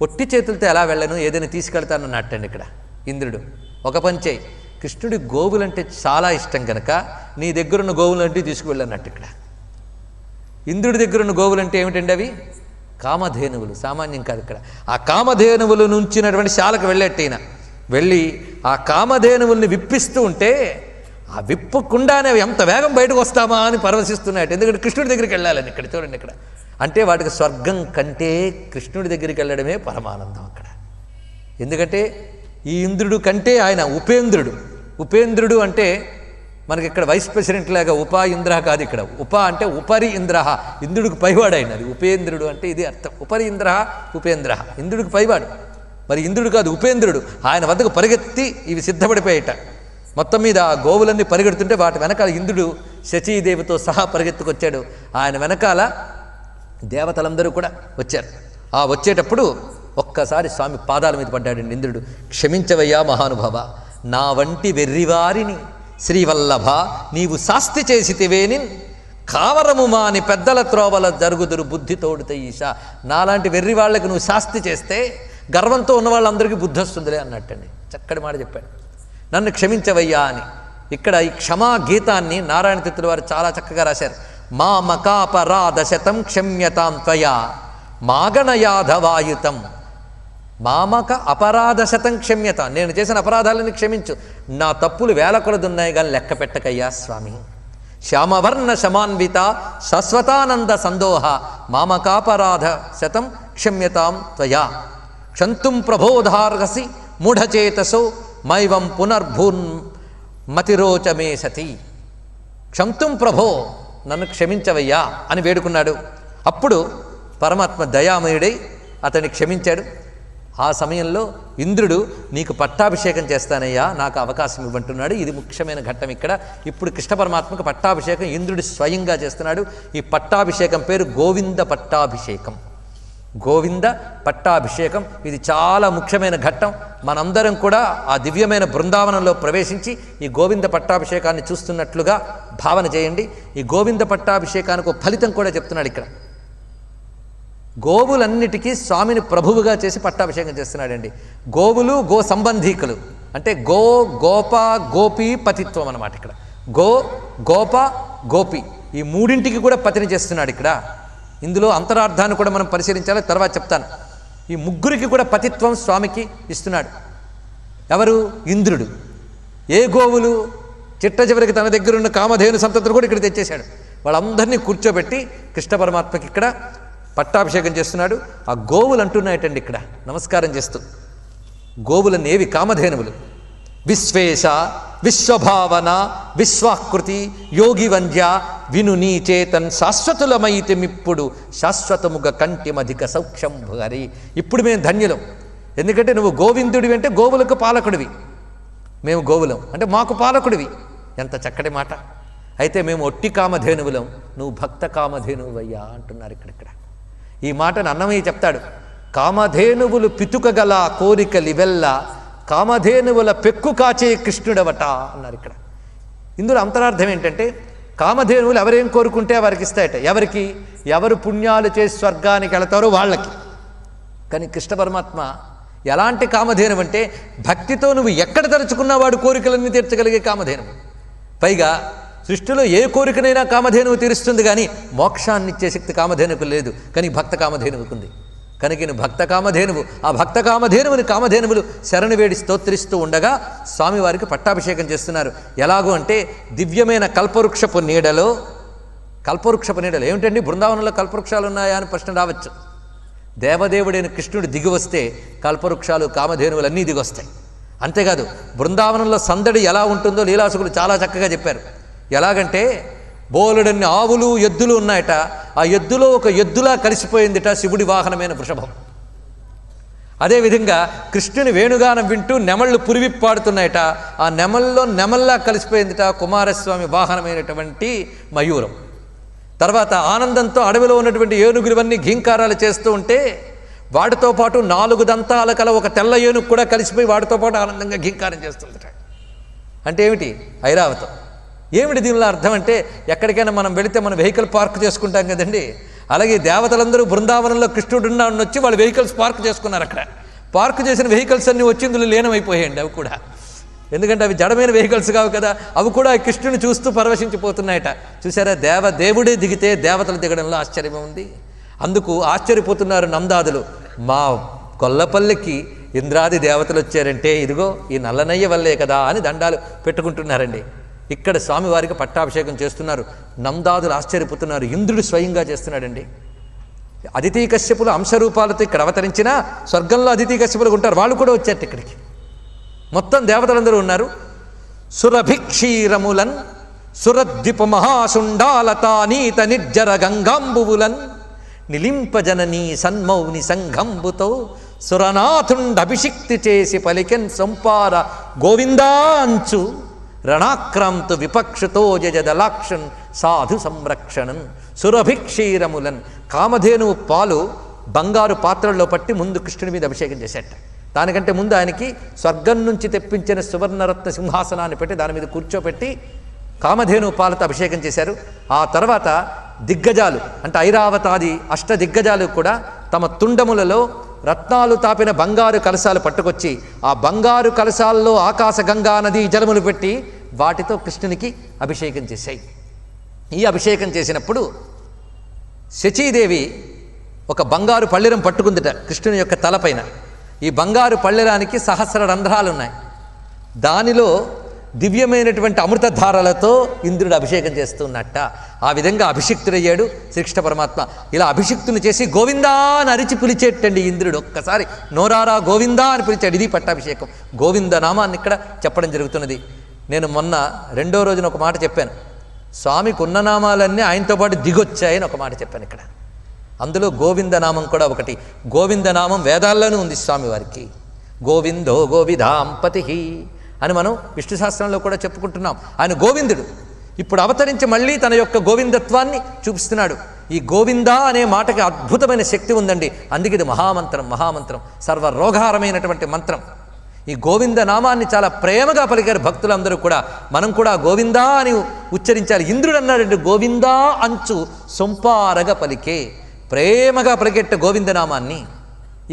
ఒట్టి చేతులతో ఎలా వెళ్ళను, ఏదైనా తీసుకెళ్తాను అన్నట్టండి ఇక్కడ ఇంద్రుడు. ఒక పని చేయి, కృష్ణుడి గోవులంటే చాలా ఇష్టం కనుక నీ దగ్గరున్న గోవులంటే తీసుకువెళ్ళన్నట్టు ఇక్కడ. ఇంద్రుడి దగ్గరున్న గోవులంటే ఏమిటండి? అవి కామధేనువులు, సామాన్యం కాదు ఇక్కడ. ఆ కామధేనువులు నుంచినటువంటి శాలకు వెళ్ళేట్టయిన వెళ్ళి ఆ కామధేనువుల్ని విప్పిస్తూ ఉంటే ఆ విప్పకుండానే అవి ఎంత వేగం బయటకు వస్తామా అని పరవశిస్తున్నాయట. ఎందుకంటే కృష్ణుడి దగ్గరికి వెళ్ళాలని ఇక్కడ చూడండి. ఇక్కడ అంటే వాటికి స్వర్గం కంటే కృష్ణుడి దగ్గరికి వెళ్ళడమే పరమానందం అక్కడ. ఎందుకంటే ఈ ఇంద్రుడు కంటే ఆయన ఉపేంద్రుడు. ఉపేంద్రుడు అంటే మనకి ఇక్కడ వైస్ ప్రెసిడెంట్ లాగా ఉపా ఇంద్ర కాదు. ఇక్కడ ఉప అంటే ఉపరి ఇంద్ర, ఇంద్రుడికి పైవాడు ఆయన. అది ఉపేంద్రుడు అంటే ఇది అర్థం. ఉపరి ఇంద్ర ఉపేంద్ర, ఇంద్రుడికి పైవాడు. మరి ఇంద్రుడు కాదు ఉపేంద్రుడు. ఆయన వద్దకు పరిగెత్తి ఇవి సిద్ధపడిపోయేట. మొత్తం మీద ఆ గోవులన్నీ పరిగెడుతుంటే వాటి వెనకాల ఇంద్రుడు శచీదేవితో సహా పరిగెత్తుకొచ్చాడు. ఆయన వెనకాల దేవతలందరూ కూడా వచ్చారు. ఆ వచ్చేటప్పుడు ఒక్కసారి స్వామి పాదాల మీద పడ్డాడండి ఇంద్రుడు. క్షమించవయ్యా మహానుభావ, నా వంటి వెర్రివారిని శ్రీవల్లభ నీవు శాస్తి చేసితివేని కావరము మాని పెద్దల త్రోవల జరుగుదురు బుద్ధి తోడుత ఈశా. నాలాంటి వెర్రి వాళ్ళకి నువ్వు శాస్తి చేస్తే గర్వంతో ఉన్న వాళ్ళందరికీ బుద్ధి వస్తుందిలే అన్నట్టండి. చక్కటి మాట చెప్పాడు, నన్ను క్షమించవయ్యా అని. ఇక్కడ ఈ క్షమా గీతాన్ని నారాయణ తీర్థుల వారు చాలా చక్కగా రాశారు. మా మకాపరాధ శతం క్షమ్యతాం త్వయా మాగణయాధవాయుతం. మామక అపరాధ శతం క్షమ్యత, నేను చేసిన అపరాధాలని క్షమించు. నా తప్పులు వేల కొలదున్నాయి కానీ లెక్క పెట్టకయ్యా స్వామి. శ్యామవర్ణ శమాన్విత శాశ్వతానంద సందోహ మామకాపరాధ శతం క్షమ్యతాం త్వయా క్షంతుం ప్రబోధార్హసి మూఢచేతసో మైవం పునర్భూన్ మతిరోచమే సతి. క్షంతుం ప్రభో, నన్ను క్షమించవయ్యా అని వేడుకున్నాడు. అప్పుడు పరమాత్మ దయామయుడై అతన్ని క్షమించాడు. ఆ సమయంలో ఇంద్రుడు నీకు పట్టాభిషేకం చేస్తానయ్యా, నాకు అవకాశం ఇవ్వంటున్నాడు. ఇది ముఖ్యమైన ఘట్టం ఇక్కడ. ఇప్పుడు కృష్ణ పరమాత్మకు పట్టాభిషేకం ఇంద్రుడు స్వయంగా చేస్తున్నాడు. ఈ పట్టాభిషేకం పేరు గోవింద పట్టాభిషేకం. గోవింద పట్టాభిషేకం ఇది చాలా ముఖ్యమైన ఘట్టం. మనందరం కూడా ఆ దివ్యమైన బృందావనంలో ప్రవేశించి ఈ గోవింద పట్టాభిషేకాన్ని చూస్తున్నట్లుగా భావన చేయండి. ఈ గోవింద పట్టాభిషేకానికి ఒక ఫలితం కూడా చెప్తున్నాడు ఇక్కడ. గోవులన్నిటికీ స్వామిని ప్రభువుగా చేసి పట్టాభిషేకం చేస్తున్నాడండి. గోవులు గో సంబంధీకులు అంటే గో గోప గోపి పతిత్వం అన్నమాట. ఇక్కడ గో గోప గోపి ఈ మూడింటికి కూడా పతిని చేస్తున్నాడు ఇక్కడ. ఇందులో అంతరార్థాన్ని కూడా మనం పరిశీలించాలి, తర్వాత చెప్తాను. ఈ ముగ్గురికి కూడా పతిత్వం స్వామికి ఇస్తున్నాడు. ఎవరు? ఇంద్రుడు. ఏ గోవులు? చిట్ట చివరికి తన దగ్గరున్న కామధేను సంతతులు కూడా ఇక్కడ తెచ్చేశాడు. వాళ్ళందరినీ కూర్చోబెట్టి కృష్ణ పరమాత్మకి ఇక్కడ పట్టాభిషేకం చేస్తున్నాడు. ఆ గోవులు అంటున్నాయటండి ఇక్కడ నమస్కారం చేస్తూ. గోవులన్నీ ఏవి? కామధేనువులు. విశ్వేశ విశ్వభావన విశ్వాకృతి యోగి వంద్య విను నీ చేతన్ శాశ్వతులమైతిమిప్పుడు శాశ్వతముగ కంటిమధిక సౌఖ్యంభు హరి. ఇప్పుడు మేము ధన్యులం, ఎందుకంటే నువ్వు గోవిందుడివి అంటే గోవులకు పాలకుడివి, మేము గోవులం అంటే మాకు పాలకుడివి. ఎంత చక్కటి మాట. అయితే మేము ఒట్టి కామధేనువులం, నువ్వు భక్త కామధేనువయ్యా అంటున్నారు ఇక్కడిక్కడ. ఈ మాటను అన్నమయ్య చెప్తాడు. కామధేనువులు పితుకగల కోరికలివెల్ల కామధేనువుల పెక్కు కాచే కృష్ణుడవట అన్నారు ఇక్కడ. ఇందులో అంతరార్థం ఏంటంటే కామధేనువులు ఎవరేం కోరుకుంటే వారికి ఇస్తాయట. ఎవరికి? ఎవరు పుణ్యాలు చేసి స్వర్గానికి వెళతారో వాళ్ళకి. కానీ కృష్ణ పరమాత్మ ఎలాంటి కామధేనువు అంటే భక్తితో నువ్వు ఎక్కడ తలుచుకున్నా వాడు కోరికలన్నీ తీర్చగలిగే కామధేనువు. పైగా సృష్టిలో ఏ కోరికనైనా కామధేనువు తీరుస్తుంది, కానీ మోక్షాన్ని ఇచ్చే శక్తి కామధేనువుకు లేదు. కానీ భక్త కామధేనువుకు ఉంది. కనుక భక్త కామధేనువు, ఆ భక్త కామధేనువుని కామధేనువులు శరణు వేడి స్తోత్రిస్తూ ఉండగా స్వామివారికి పట్టాభిషేకం చేస్తున్నారు. ఎలాగో అంటే దివ్యమైన కల్పవృక్షపు నీడలో. కల్పవృక్షపు నీడలో ఏమిటండి? బృందావనంలో కల్పవృక్షాలు ఉన్నాయా అని ప్రశ్న రావచ్చు. దేవదేవుడైన కృష్ణుడు దిగి వస్తే కల్పవృక్షాలు కామధేనువులు అన్నీ దిగొస్తాయి. అంతేకాదు బృందావనంలో సందడి ఎలా ఉంటుందో లీలాసుకులు చాలా చక్కగా చెప్పారు. ఎలాగంటే బోలుడన్ని ఆవులు ఎద్దులు ఉన్నాయట. ఆ ఎద్దులో ఒక ఎద్దులా కలిసిపోయిందిట శివుడి వాహనమైన వృషభం. అదేవిధంగా కృష్ణుని వేణుగానం వింటూ నెమళ్ళు పురివిప్పాడుతున్నాయట. ఆ నెమల్లో నెమల్లా కలిసిపోయిందిట కుమారస్వామి వాహనమైనటువంటి మయూరం. తర్వాత ఆనందంతో అడవిలో ఉన్నటువంటి ఏనుగులవన్నీ ఘీంకారాలు చేస్తూ ఉంటే వాటితో పాటు 4 దంతాల కల ఒక తెల్ల ఏనుగు కూడా కలిసిపోయి వాటితో పాటు ఆనందంగా ఘీంకారం చేస్తుందట. అంటే ఏమిటి? ఐరావతం. ఏమిటి దీనిలో అర్థం అంటే ఎక్కడికైనా మనం వెళితే మనం వెహికల్ పార్క్ చేసుకుంటాం కదండి, అలాగే దేవతలందరూ బృందావనంలో కృష్ణుడున్నాడు వచ్చి వాళ్ళు వెహికల్స్ పార్క్ చేసుకున్నారు. అక్కడ పార్క్ చేసిన వెహికల్స్ అన్నీ వచ్చి ఇందులో లీనమైపోయాయండి. అవి కూడా ఎందుకంటే అవి జడమైన వెహికల్స్ కావు కదా, అవి కూడా కృష్ణుని చూస్తూ పరవశించిపోతున్నాయట. చూసారా, దేవుడే దిగితే దేవతలు దిగడంలో ఆశ్చర్యం ఉంది. అందుకు ఆశ్చర్యపోతున్నారు నందాదులు. మా కొల్లపల్లికి ఇంద్రాది దేవతలు వచ్చారంటే ఇదిగో ఈ నల్లనయ్య వల్లే కదా అని దండాలు పెట్టుకుంటున్నారండి. ఇక్కడ స్వామివారికి పట్టాభిషేకం చేస్తున్నారు. నందాదులు ఆశ్చర్యపోతున్నారు. ఇంద్రుడు స్వయంగా చేస్తున్నాడండి. అదితి కశ్యపులు అంశరూపాలతో ఇక్కడ అవతరించినా స్వర్గంలో అదితి కశ్యపులు ఉంటారు, వాళ్ళు కూడా వచ్చారు ఇక్కడికి. మొత్తం దేవతలందరూ ఉన్నారు. సురభిక్షీరములన్ సురద్విప మహాసుండాలతానీత నిర్జర గంగాంబువులన్ నిలింపజననీ సన్మౌని సంఘంబుతో సురనాథుండభిషిక్తి చేసి పలికెన్ సంపార గోవిందాంచు రణాక్రాంతు విపక్షతో జజదలాక్షన్ సాధు సంరక్షణం. సురభిక్షీరములన్ కామధేను పాలు బంగారు పాత్రల్లో పట్టి ముందు కృష్ణుడి మీద అభిషేకం చేసేట. దానికంటే ముందు ఆయనకి స్వర్గం నుంచి తెప్పించిన సువర్ణరత్న సింహాసనాన్ని పెట్టి దాని మీద కూర్చోపెట్టి కామధేను పాలతో అభిషేకం చేశారు. ఆ తర్వాత దిగ్గజాలు అంటే ఐరావతాది అష్ట దిగ్గజాలు కూడా తమ తుండములలో రత్నాలు తాపిన బంగారు కలశాలు పట్టుకొచ్చి ఆ బంగారు కలశాల్లో ఆకాశ గంగా నది జలములు పెట్టి వాటితో కృష్ణునికి అభిషేకం చేశాయి. ఈ అభిషేకం చేసినప్పుడు శచీదేవి ఒక బంగారు పళ్ళెరం పట్టుకుందిట కృష్ణుని యొక్క తలపైన. ఈ బంగారు పళ్ళెరానికి సహస్ర రంధ్రాలు ఉన్నాయి. దానిలో దివ్యమైనటువంటి అమృతధారలతో ఇంద్రుడు అభిషేకం చేస్తున్నట్ట. ఆ విధంగా అభిషిక్తుడయ్యాడు శ్రీకృష్ణ పరమాత్మ. ఇలా అభిషిక్తుని చేసి గోవిందా అని అరిచి పిలిచేటండి ఇంద్రుడు. ఒక్కసారి నోరారా గోవిందా అని పిలిచాడు. ఇది పట్టాభిషేకం. గోవింద నామాన్ని ఇక్కడ చెప్పడం జరుగుతున్నది. నేను మొన్న రెండో రోజున ఒక మాట చెప్పాను. స్వామికి ఉన్న నామాలన్నీ ఆయనతో పాటు దిగొచ్చాయని ఒక మాట చెప్పాను ఇక్కడ. అందులో గోవిందనామం కూడా ఒకటి. గోవిందనామం వేదాల్లోనూ ఉంది స్వామివారికి. గోవిందో గోవిధాంపతి అని మనం విష్ణు శాస్త్రంలో కూడా చెప్పుకుంటున్నాం. ఆయన గోవిందుడు. ఇప్పుడు అవతరించి మళ్ళీ తన యొక్క గోవిందత్వాన్ని చూపిస్తున్నాడు. ఈ గోవింద అనే మాటకి అద్భుతమైన శక్తి ఉందండి. అందుకే ఇది మహామంత్రం. మహామంత్రం సర్వరోగహారమైనటువంటి మంత్రం. ఈ గోవింద నామాన్ని చాలా ప్రేమగా పలికారు భక్తులందరూ కూడా. మనం కూడా గోవిందా అని ఉచ్చరించాలి. ఇంద్రుడు అన్నాడండి గోవిందా అంచు సొంపారగా పలికే, ప్రేమగా పలికెట్ట గోవిందనామాన్ని.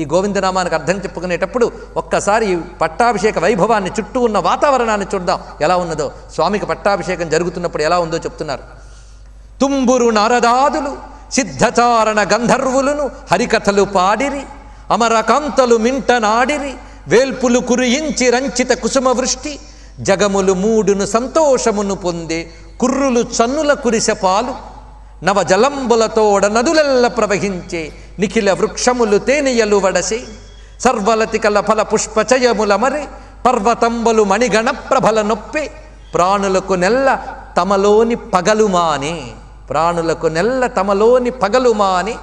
ఈ గోవిందనామానికి అర్థం చెప్పుకునేటప్పుడు ఒక్కసారి ఈ పట్టాభిషేక వైభవాన్ని చుట్టూ ఉన్న వాతావరణాన్ని చూద్దాం ఎలా ఉన్నదో. స్వామికి పట్టాభిషేకం జరుగుతున్నప్పుడు ఎలా ఉందో చెప్తున్నారు. తుంబురు నారదాదులు సిద్ధచారణ గంధర్వులను హరికథలు పాడిరి, అమరకాంతలు మింటనాడిరి, వేల్పులు కురియించి రంచిత కుసుమ వృష్టి, జగములు మూడును సంతోషమును పొందే కుర్రులు చన్నుల కురిసెపాలు, నవ జలంబులతోడ నదులెల్ల ప్రవహించే నిఖిల వృక్షములు తేనెయలు వడసే, సర్వలతికల ఫల పుష్పచయముల మరి పర్వతంబలు మణిగణ ప్రభల నొప్పే, ప్రాణులకు నెల్ల తమలోని పగలుమాని, ప్రాణులకు నెల్ల తమలోని పగలుమాని,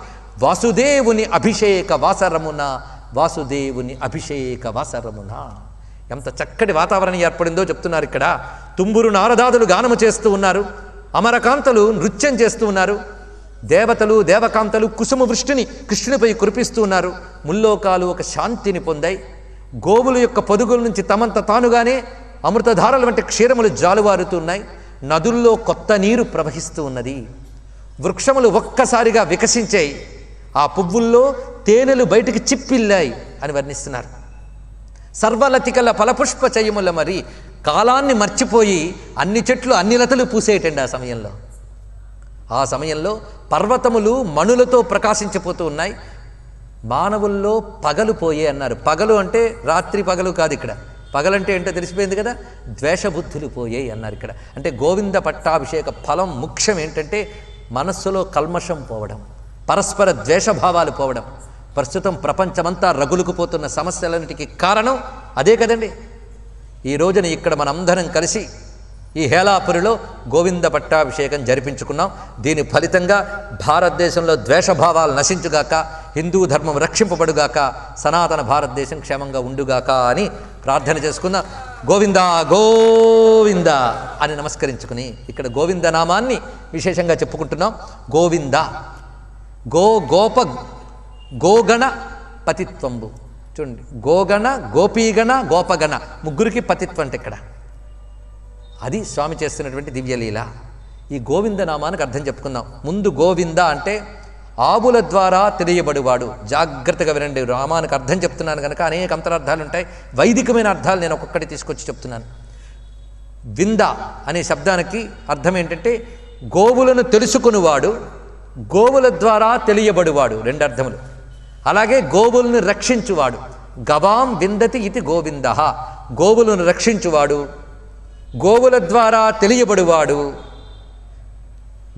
వాసుదేవుని అభిషేక వాసరమున, వాసుదేవుని అభిషేక వాసరమున. ఎంత చక్కటి వాతావరణం ఏర్పడిందో చెప్తున్నారు ఇక్కడ. తుంబురు నారదాదులు గానము చేస్తూ ఉన్నారు, అమరకాంతలు నృత్యం చేస్తూ ఉన్నారు, దేవతలు దేవకాంతలు కుసుమ వృష్టిని కృష్ణునిపై కురిపిస్తూ ఉన్నారు. ముల్లోకాలు ఒక శాంతిని పొందాయి. గోవుల యొక్క పొదుగుల నుంచి తమంత తానుగానే అమృతధారల వంటి క్షీరములు జాలువారుతున్నాయి. నదుల్లో కొత్త నీరు ప్రవహిస్తూ ఉన్నది. వృక్షములు ఒక్కసారిగా వికసించాయి. ఆ పువ్వుల్లో తేనెలు బయటికి చిప్పిల్లాయి అని వర్ణిస్తున్నారు. సర్వలతికల ఫలపుష్ప చయముల మరి కాలాన్ని మర్చిపోయి అన్ని చెట్లు అన్ని లతలు పూసేయటండి ఆ సమయంలో పర్వతములు మణులతో ప్రకాశించిపోతూ ఉన్నాయి. మానవుల్లో పగలు పోయే అన్నారు. పగలు అంటే రాత్రి పగలు కాదు. ఇక్కడ పగలంటే ఏంటో తెలిసిపోయింది కదా, ద్వేషబుద్ధులు పోయాయి అన్నారు ఇక్కడ. అంటే గోవింద పట్టాభిషేక ఫలం ముఖ్యం ఏంటంటే మనస్సులో కల్మషం పోవడం, పరస్పర ద్వేషభావాలు పోవడం. ప్రస్తుతం ప్రపంచమంతా రగులుకుపోతున్న సమస్యలన్నిటికీ కారణం అదే కదండి. ఈ రోజున ఇక్కడ మనందరం కలిసి ఈ హేళాపురిలో గోవింద పట్టాభిషేకం జరిపించుకున్నాం. దీని ఫలితంగా భారతదేశంలో ద్వేషభావాలు నశించుగాక, హిందూ ధర్మం రక్షింపబడుగాక, సనాతన భారతదేశం క్షేమంగా ఉండుగాక అని ప్రార్థన చేసుకుందాం. గోవింద గోవింద అని నమస్కరించుకుని ఇక్కడ గోవింద నామాన్ని విశేషంగా చెప్పుకుంటున్నాం. గోవింద గోప గోగణ పతిత్వంబు. చూడండి, గోగణ గోపీగణ గోపగణ ముగ్గురికి పతిత్వం అంటే ఇక్కడ అది స్వామి చేస్తున్నటువంటి దివ్యలీల. ఈ గోవింద నామానికి అర్థం చెప్పుకుందాం. ముందు గోవింద అంటే ఆవుల ద్వారా తెలియబడివాడు. జాగ్రత్తగా వినండి, రామానికి అర్థం చెప్తున్నాను కనుక అనేక అంతరార్థాలు ఉంటాయి. వైదికమైన అర్థాలు నేను ఒక్కొక్కటి తీసుకొచ్చి చెప్తున్నాను. వింద అనే శబ్దానికి అర్థం ఏంటంటే గోవులను తెలుసుకునివాడు, గోవుల ద్వారా తెలియబడివాడు, రెండు అర్థములు. అలాగే గోవులను రక్షించువాడు. గవాం విందతి ఇది గోవింద, గోవులను రక్షించువాడు, గోవుల ద్వారా తెలియబడివాడు,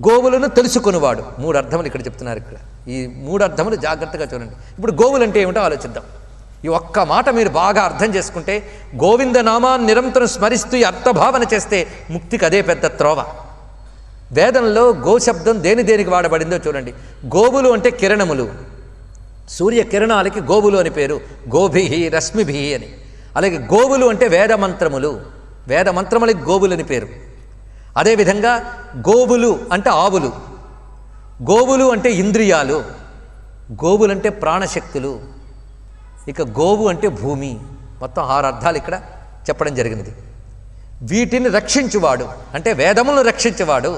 గోవులను తెలుసుకునివాడు. మూడు అర్థములు ఇక్కడ చెప్తున్నారు. ఇక్కడ ఈ మూడు అర్థములు జాగ్రత్తగా చూడండి. ఇప్పుడు గోవులు అంటే ఏమిటో ఆలోచిద్దాం. ఈ ఒక్క మాట మీరు బాగా అర్థం చేసుకుంటే, గోవింద నామాన్ని నిరంతరం స్మరిస్తూ ఈ అర్థభావన చేస్తే ముక్తికి అదే పెద్ద త్రోవ. వేదంలో గోశబ్దం దేనికి వాడబడిందో చూడండి. గోవులు అంటే కిరణములు, సూర్య కిరణాలకి గోవులు అని పేరు, గోభిహి రశ్మిభి అని. అలాగే గోవులు అంటే వేదమంత్రములు, వేదమంత్రములకి గోవులు అని పేరు. అదేవిధంగా గోవులు అంటే ఆవులు, గోవులు అంటే ఇంద్రియాలు, గోవులు అంటే ప్రాణశక్తులు, ఇక గోవు అంటే భూమి. మొత్తం 6 అర్థాలు ఇక్కడ చెప్పడం జరిగినది. వీటిని రక్షించువాడు అంటే వేదములను రక్షించేవాడు,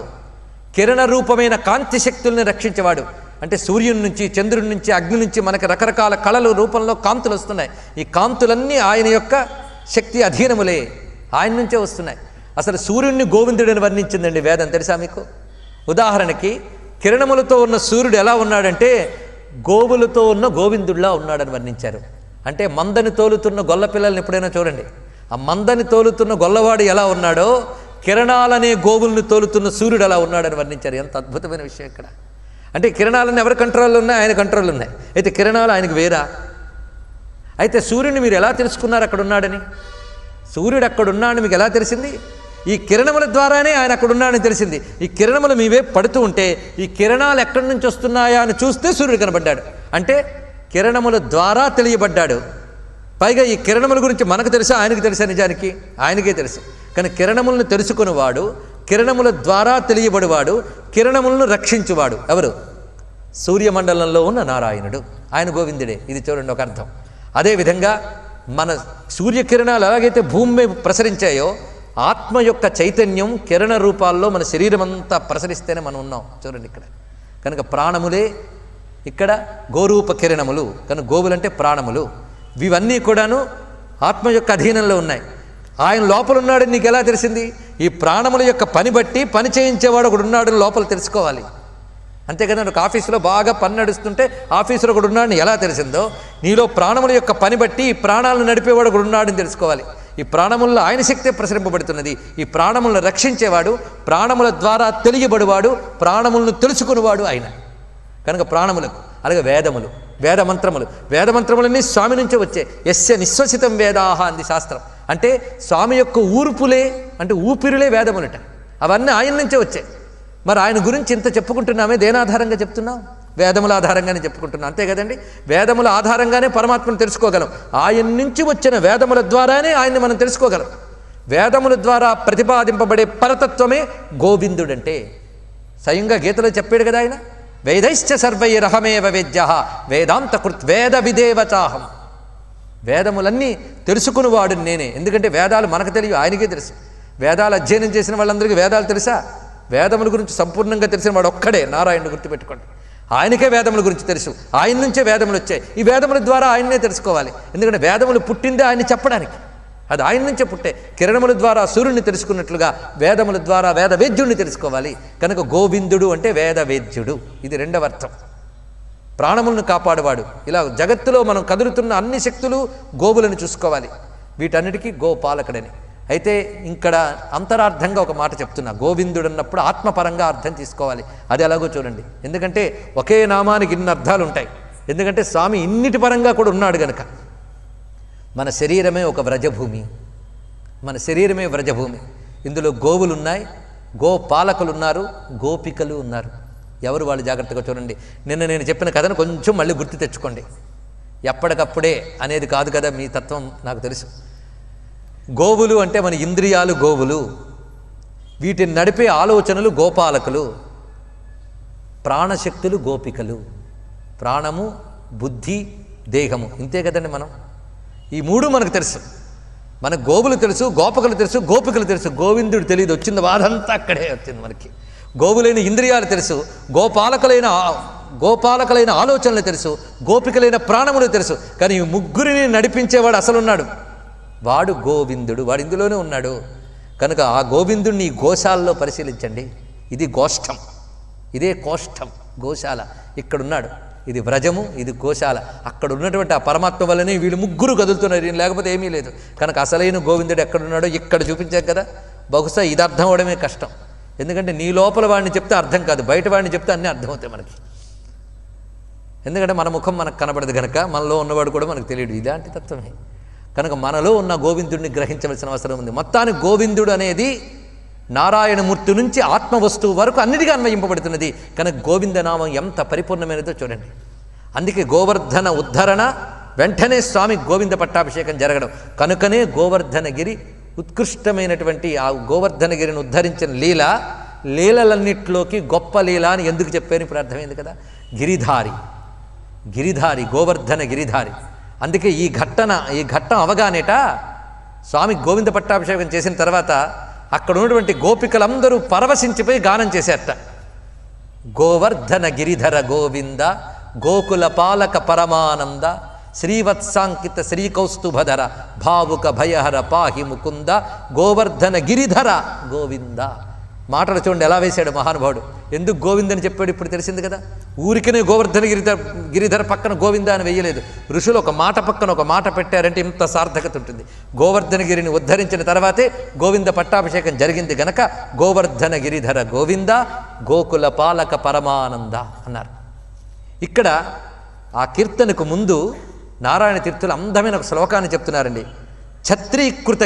కిరణ రూపమైన కాంతి శక్తుల్ని రక్షించేవాడు అంటే సూర్యుని నుంచి, చంద్రుడి నుంచి, అగ్ని నుంచి మనకి రకరకాల కళల రూపంలో కాంతులు వస్తున్నాయి. ఈ కాంతులన్నీ ఆయన యొక్క శక్తి అధీనములే, ఆయన నుంచే వస్తున్నాయి. అసలు సూర్యుడిని గోవిందుడని వర్ణించిందండి వేదం, తెలుసా మీకు? ఉదాహరణకి కిరణములతో ఉన్న సూర్యుడు ఎలా ఉన్నాడంటే గోవులతో ఉన్న గోవిందుడిలా ఉన్నాడని వర్ణించారు. అంటే మందని తోలుతున్న గొల్ల పిల్లల్ని ఎప్పుడైనా చూడండి, ఆ మందని తోలుతున్న గొల్లవాడు ఎలా ఉన్నాడో కిరణాలనే గోవుల్ని తోలుతున్న సూర్యుడు ఎలా ఉన్నాడని వర్ణించారు. ఎంత అద్భుతమైన విషయం ఇక్కడ. అంటే కిరణాలన్నీ ఎవరి కంట్రోల్లో ఉన్నాయి? ఆయన కంట్రోల్లో ఉన్నాయి. అయితే కిరణాలు ఆయనకు వేరా? అయితే సూర్యుడిని మీరు ఎలా తెలుసుకున్నారు అక్కడ ఉన్నాడని? సూర్యుడు అక్కడ ఉన్నాడని మీకు ఎలా తెలిసింది? ఈ కిరణముల ద్వారానే ఆయన అక్కడ ఉన్నాడని తెలిసింది. ఈ కిరణములు మీవే పడుతూ ఉంటే ఈ కిరణాలు ఎక్కడి నుంచి వస్తున్నాయా అని చూస్తే సూర్యుడు కనబడ్డాడు. అంటే కిరణముల ద్వారా తెలియబడ్డాడు. పైగా ఈ కిరణముల గురించి మనకు తెలుసా, ఆయనకు తెలుసా? నిజానికి ఆయనకే తెలుసు. కానీ కిరణములను తెలుసుకునేవాడు, కిరణముల ద్వారా తెలియబడివాడు, కిరణములను రక్షించువాడు ఎవరు? సూర్యమండలంలో ఉన్న నారాయణుడు, ఆయన గోవిందుడే. ఇది చూడండి ఒక అర్థం. అదేవిధంగా మన సూర్యకిరణాలు ఎలాగైతే భూమి మీద ప్రసరించాయో ఆత్మ యొక్క చైతన్యం కిరణ రూపాల్లో మన శరీరం అంతా ప్రసరిస్తేనే మనం ఉన్నాం. చూడండి ఇక్కడ. కనుక ప్రాణములే ఇక్కడ గోరూప కిరణములు, కనుక గోవులంటే ప్రాణములు. ఇవన్నీ కూడాను ఆత్మ యొక్క అధీనంలో ఉన్నాయి. ఆయన లోపల ఉన్నాడని నీకు ఎలా తెలిసింది? ఈ ప్రాణముల యొక్క పని బట్టి పని చేయించేవాడు ఒకడు ఉన్నాడని లోపల తెలుసుకోవాలి. అంతేకదా, ఒక ఆఫీసులో బాగా పని నడుస్తుంటే ఆఫీసులో ఒకడు ఉన్నాడని ఎలా తెలిసిందో నీలో ప్రాణముల యొక్క పని బట్టి ఈ ప్రాణాలను నడిపేవాడు ఒకడు ఉన్నాడని తెలుసుకోవాలి. ఈ ప్రాణముల్లో ఆయన శక్తే ప్రసరింపబడుతున్నది. ఈ ప్రాణములను రక్షించేవాడు, ప్రాణముల ద్వారా తెలియబడివాడు, ప్రాణములను తెలుసుకునేవాడు ఆయన. కనుక ప్రాణములకు. అలాగే వేదములు, వేదమంత్రములు, వేదమంత్రములన్నీ స్వామి నుంచే వచ్చే. యస్య నిశ్వసితం వేదాహ అంది శాస్త్రం. అంటే స్వామి యొక్క ఊర్పులే, అంటే ఊపిరులే వేదములట. అవన్నీ ఆయన నుంచే వచ్చాయి. మరి ఆయన గురించి ఇంత చెప్పుకుంటున్నామే, దేని ఆధారంగా చెప్తున్నాం? వేదముల ఆధారంగానే చెప్పుకుంటున్నాం, అంతే కదండి. వేదముల ఆధారంగానే పరమాత్మను తెలుసుకోగలం. ఆయన నుంచి వచ్చిన వేదముల ద్వారానే ఆయన్ని మనం తెలుసుకోగలం. వేదముల ద్వారా ప్రతిపాదింపబడే పరతత్వమే గోవిందుడంటే. స్వయంగా గీతలో చెప్పాడు కదా ఆయన, వేదైశ్చ సర్వైరహమేవ వేద్య వేదాంత కృత్ వేద విదేవచాహం. వేదములన్నీ తెలుసుకునివాడు నేనే. ఎందుకంటే వేదాలు మనకు తెలియవు, ఆయనకే తెలుసు. వేదాలు అధ్యయనం చేసిన వాళ్ళందరికీ వేదాలు తెలుసా? వేదముల గురించి సంపూర్ణంగా తెలిసిన వాడు ఒక్కడే, నారాయణుడు. గుర్తుపెట్టుకోండి, ఆయనకే వేదముల గురించి తెలుసు. ఆయన నుంచే వేదములు వచ్చాయి. ఈ వేదముల ద్వారా ఆయన్నే తెలుసుకోవాలి. ఎందుకంటే వేదములు పుట్టిందే ఆయన చెప్పడానికి, అది ఆయన నుంచే పుట్టే. కిరణముల ద్వారా సూర్యుడిని తెలుసుకున్నట్లుగా వేదముల ద్వారా వేదవేద్యుడిని తెలుసుకోవాలి. కనుక గోవిందుడు అంటే వేదవేద్యుడు. ఇది రెండవ అర్థం. ప్రాణములను కాపాడువాడు. ఇలా జగత్తులో మనం కదులుతున్న అన్ని శక్తులు గోవులను చూసుకోవాలి. వీటన్నిటికీ గోపాలకుడని. అయితే ఇక్కడ అంతరార్థంగా ఒక మాట చెప్తున్నా. గోవిందుడు అన్నప్పుడు ఆత్మపరంగా అర్థం తీసుకోవాలి. అది ఎలాగో చూడండి. ఎందుకంటే ఒకే నామానికి ఇన్ని అర్థాలు ఉంటాయి. ఎందుకంటే స్వామి ఇన్నిటి పరంగా కూడా ఉన్నాడు గనక. మన శరీరమే ఒక వ్రజభూమి, మన శరీరమే వ్రజభూమి. ఇందులో గోవులు ఉన్నాయి, గోపాలకులు ఉన్నారు, గోపికలు ఉన్నారు. ఎవరు వాళ్ళు జాగ్రత్తగా చూడండి. నిన్న నేను చెప్పిన కథను కొంచెం మళ్ళీ గుర్తు తెచ్చుకోండి. ఎప్పటికప్పుడే అనేది కాదు కదా, మీ తత్వం నాకు తెలుసు. గోవులు అంటే మన ఇంద్రియాలు గోవులు, వీటిని నడిపే ఆలోచనలు గోపాలకులు, ప్రాణశక్తులు గోపికలు. ప్రాణము, బుద్ధి, దేహము, ఇంతే కదండి. మనం ఈ మూడు మనకు తెలుసు. మనకు గోవులు తెలుసు, గోపకులు తెలుసు, గోపికలు తెలుసు. గోవిందుడు తెలియదు. వచ్చింది వాదంతా అక్కడే వచ్చింది మనకి. గోవులైన ఇంద్రియాలు తెలుసు, గోపాలకులైన గోపాలకులైన ఆలోచనలు తెలుసు, గోపికలైన ప్రాణములు తెలుసు. కానీ ఈ ముగ్గురిని నడిపించేవాడు అసలున్నాడు, వాడు గోవిందుడు, వాడు ఇందులోనే ఉన్నాడు. కనుక ఆ గోవిందుడిని ఈ గోశాలలో పరిశీలించండి. ఇది గోష్ఠం, ఇదే కోష్టం, గోశాల ఇక్కడున్నాడు. ఇది వ్రజము, ఇది గోశాల. అక్కడ ఉన్నటువంటి ఆ పరమాత్మ వల్లనే వీళ్ళు ముగ్గురు కదులుతున్నారు, లేకపోతే ఏమీ లేదు. కనుక అసలైన గోవిందుడు ఎక్కడున్నాడో ఇక్కడ చూపించాం కదా. బహుశా ఇది అర్థం అవడమే కష్టం. ఎందుకంటే నీ లోపల వాడిని చెప్తే అర్థం కాదు, బయట వాడిని చెప్తే అన్నీ అర్థమవుతాయి మనకి. ఎందుకంటే మన ముఖం మనకు కనబడదు కనుక మనలో ఉన్నవాడు కూడా మనకు తెలియదు. ఇలాంటి తత్వమే. కనుక మనలో ఉన్న గోవిందుడిని గ్రహించవలసిన అవసరం ఉంది. మొత్తానికి గోవిందుడు అనేది నారాయణమూర్తి నుంచి ఆత్మవస్తువు వరకు అన్నిటిగా అన్వయింపబడుతున్నది. కనుక గోవిందనామం ఎంత పరిపూర్ణమైనదో చూడండి. అందుకే గోవర్ధన ఉద్ధరణ వెంటనే స్వామి గోవింద పట్టాభిషేకం జరగడం. కనుకనే గోవర్ధనగిరి ఉత్కృష్టమైనటువంటి ఆ గోవర్ధనగిరిని ఉద్ధరించిన లీలలన్నిట్లోకి గొప్ప లీల అని ఎందుకు చెప్పాను ఇప్పుడు అర్థమైంది కదా. గిరిధారి గోవర్ధన గిరిధారి. అందుకే ఈ ఘట్టం అవగానేట స్వామి గోవింద పట్టాభిషేకం చేసిన తర్వాత అక్కడ ఉన్నటువంటి గోపికలందరూ పరవశించిపోయి గానం చేశారట. గోవర్ధన గిరిధర గోవింద గోకుల పాలక పరమానంద శ్రీవత్సాంకిత శ్రీకౌస్తుభధర భావుక భయహర పాహి ముకుంద గోవర్ధన గిరిధర గోవింద. మాటలు చూడండి ఎలా వేశాడు మహానుభావుడు. ఎందుకు గోవిందని చెప్పాడు ఇప్పుడు తెలిసింది కదా. ఊరికనే గోవర్ధన గిరిధర పక్కన గోవింద అని వేయలేదు. ఋషులు ఒక మాట పక్కన ఒక మాట పెట్టారంటే ఇంత సార్థకత ఉంటుంది. గోవర్ధనగిరిని ఉద్ధరించిన తర్వాతే గోవింద పట్టాభిషేకం జరిగింది గనక గోవర్ధన గిరిధర గోవింద గోకుల పాలక పరమానంద అన్నారు. ఇక్కడ ఆ కీర్తనకు ముందు నారాయణ తీర్థులు అందమైన ఒక శ్లోకాన్ని చెప్తున్నారండి. ఛత్రీకృత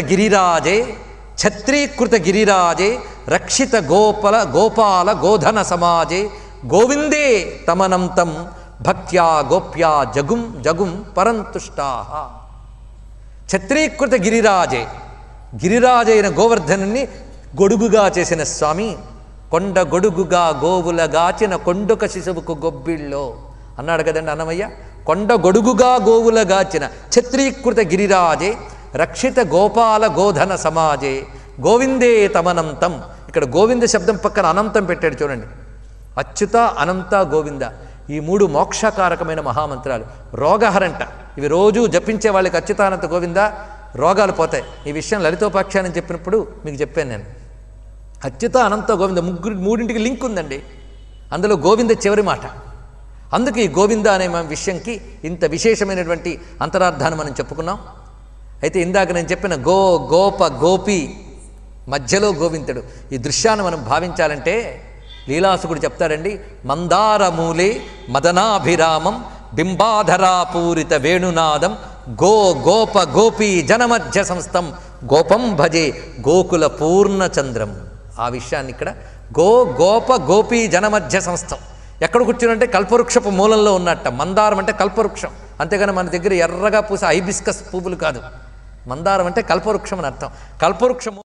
గిరిరాజే రక్షిత గోపాల గోధన సమాజే గోవిందే తమనంతం భక్త్యా గోప్యా జగుం పరంతుష్టా. ఛత్రీకృత గిరిరాజైన గోవర్ధనుని గొడుగుగా చేసిన స్వామి కొండ గొడుగుగా గోవులగాచిన కొండొక శిశువుకు గొబ్బిళ్ళో అన్నాడు కదండి అన్నమయ్య. కొండ గొడుగుగా గోవులగాచిన ఛత్రీకృత గిరిరాజే రక్షిత గోపాల గోధన సమాజే గోవిందే తమనంతం. ఇక్కడ గోవింద శబ్దం పక్కన అనంతం పెట్టాడు చూడండి. అచ్యుత అనంత గోవింద ఈ మూడు మోక్షకారకమైన మహామంత్రాలు. రోగహరంట ఇవి రోజు జపించే వాళ్ళకి అచ్యుతానంత గోవింద రోగాలు పోతాయి. ఈ విషయం లలితోపాఖ్యానం చెప్పినప్పుడు మీకు చెప్పాను నేను. అచ్యుత అనంత గోవింద మూడింటికి లింక్ ఉందండి. అందులో గోవింద చివరి మాట. అందుకే ఈ గోవింద అనే విషయంకి ఇంత విశేషమైనటువంటి అంతరార్థాన్ని మనం చెప్పుకున్నాం. అయితే ఇందాక నేను చెప్పిన గోప గోపి మధ్యలో గోవిందుడు ఈ దృశ్యాన్ని మనం భావించాలంటే లీలాసుకుడు చెప్తాడండి. మందారమూలే మదనాభిరామం బింబాధరాపూరిత వేణునాదం గోప గోపీ జనమధ్య సంస్థం గోపం భజే గోకుల పూర్ణచంద్రం. ఆ విషయాన్ని ఇక్కడ గోప గోపీ జనమధ్య సంస్థం ఎక్కడ కూర్చునంటే కల్పవృక్షపు మూలంలో ఉన్నట్ట. మందారం అంటే కల్పవృక్షం, అంతేగాని మన దగ్గర ఎర్రగా పూసే హైబిస్కస్ పువ్వులు కాదు. మందారం అంటే కల్పవృక్షం అని అర్థం. కల్పవృక్షము